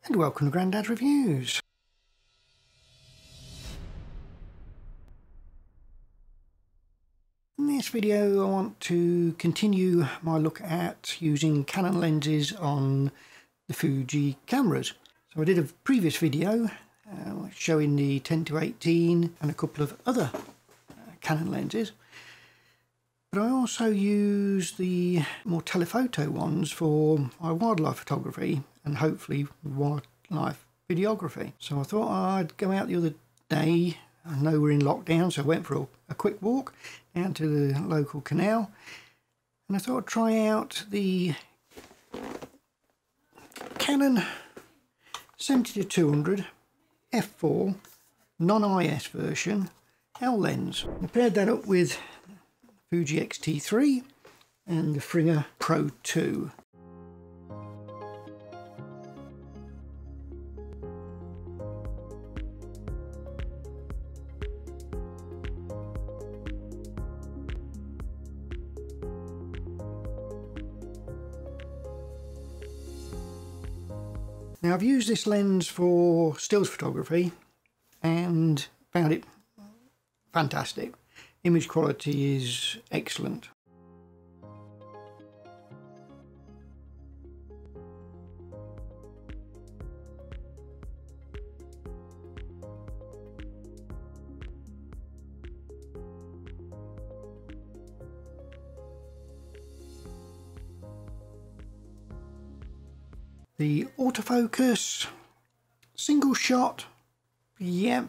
and welcome to Grandad's Reviews. In this video I want to continue my look at using Canon lenses on the Fuji cameras. So I did a previous video showing the 10-18 and a couple of other Canon lenses, but I also use the more telephoto ones for my wildlife photography and hopefully wildlife videography. So I thought I'd go out the other day. I know we're in lockdown, so I went for a quick walk down to the local canal, and I thought I'd try out the Canon 70-200 f4 non-IS version L lens. I paired that up with Fuji X-T3 and the Fringer Pro 2. Now I've used this lens for stills photography and found it fantastic. Image quality is excellent. The autofocus, single shot, yeah,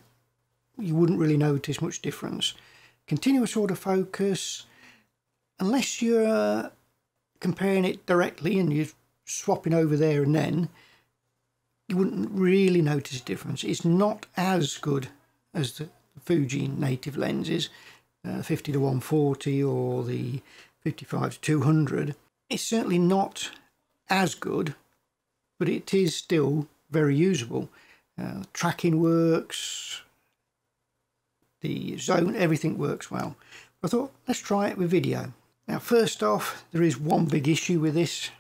you wouldn't really notice much difference. Continuous autofocus, unless you're comparing it directly and you're swapping over there and then, you wouldn't really notice a difference. It's not as good as the Fuji native lenses, 50-140 or the 55-200. It's certainly not as good, but it is still very usable. Tracking works, the zone, everything works well. I thought, let's try it with video. Now first off, there is one big issue with this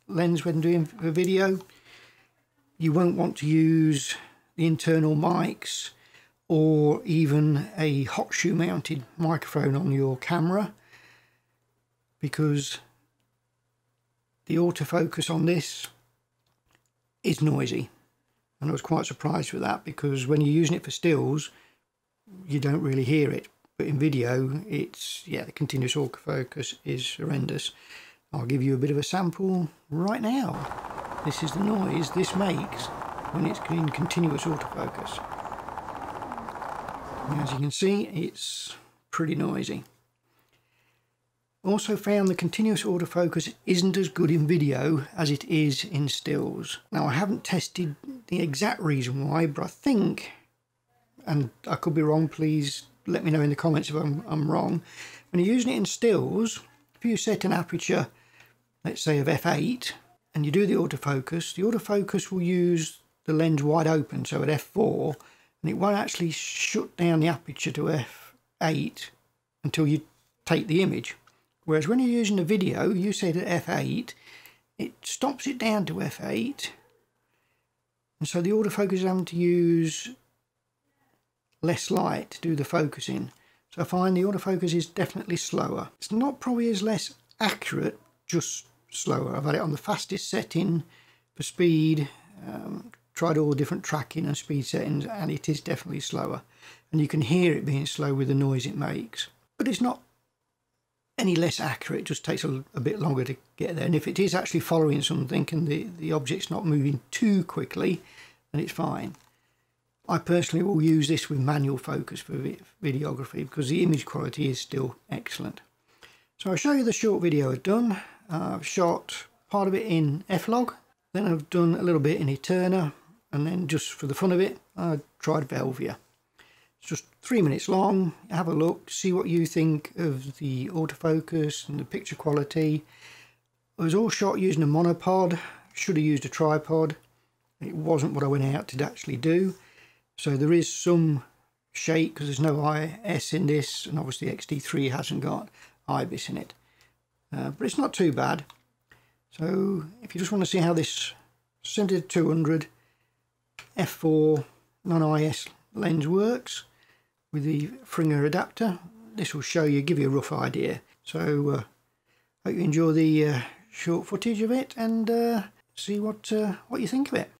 lens when doing a video. You won't want to use the internal mics or even a hot shoe mounted microphone on your camera, because the autofocus on this is noisy, and I was quite surprised with that, because when you're using it for stills you don't really hear it, but in video it's, yeah, the continuous autofocus is horrendous. I'll give you a bit of a sample right now. This is the noise this makes when it's in continuous autofocus. And as you can see, it's pretty noisy. Also found the continuous autofocus isn't as good in video as it is in stills. Now I haven't tested the exact reason why, but I think, and I could be wrong, please let me know in the comments if I'm wrong. When you're using it in stills, if you set an aperture, let's say of f8, and you do the autofocus will use the lens wide open, so at f4, and it won't actually shut down the aperture to f8 until you take the image. Whereas when you're using a video, you set at f8, it stops it down to f8, and so the autofocus is having to use less light to do the focusing. So I find the autofocus is definitely slower. It's not probably as less accurate, just slower. I've had it on the fastest setting for speed, tried all the different tracking and speed settings, and it is definitely slower. And you can hear it being slow with the noise it makes. But it's not any less accurate, it just takes a bit longer to get there. And if it is actually following something and the object's not moving too quickly, then it's fine. I personally will use this with manual focus for videography because the image quality is still excellent. So I'll show you the short video I've done. I've shot part of it in F-Log, then I've done a little bit in Eterna, and then just for the fun of it, I tried Velvia. It's just 3 minutes long. Have a look, see what you think of the autofocus and the picture quality. It was all shot using a monopod. Should have used a tripod. It wasn't what I went out to actually do. So there is some shake because there's no IS in this, and obviously X-T3 hasn't got IBIS in it. But it's not too bad. So if you just want to see how this 70-200 f4 non-IS lens works with the Fringer adapter. This will show you, give you a rough idea. So hope you enjoy the short footage of it and see what you think of it.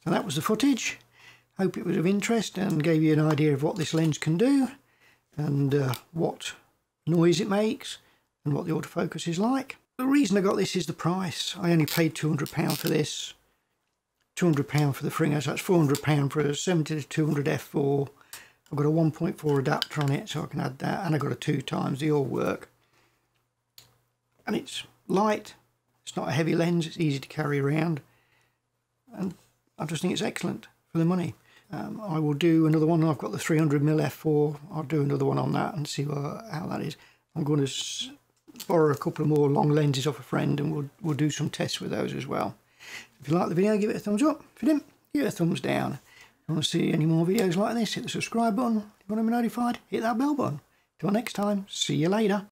So that was the footage. Hope it was of interest and gave you an idea of what this lens can do and what noise it makes and what the autofocus is like. The reason I got this is the price. I only paid £200 for this, £200 for the Fringer, so that's £400 for a 70-200 f4. I've got a 1.4 adapter on it, so I can add that, and I've got a 2x, they all work. And it's light, it's not a heavy lens, it's easy to carry around, and I just think it's excellent for the money. I will do another one. I've got the 300mm f4. I'll do another one on that and see how that is. I'm going to borrow a couple of more long lenses off a friend, and we'll do some tests with those as well. If you like the video, give it a thumbs up. If you didn't, give it a thumbs down. If you want to see any more videos like this, hit the subscribe button. If you want to be notified, hit that bell button. Till next time, see you later.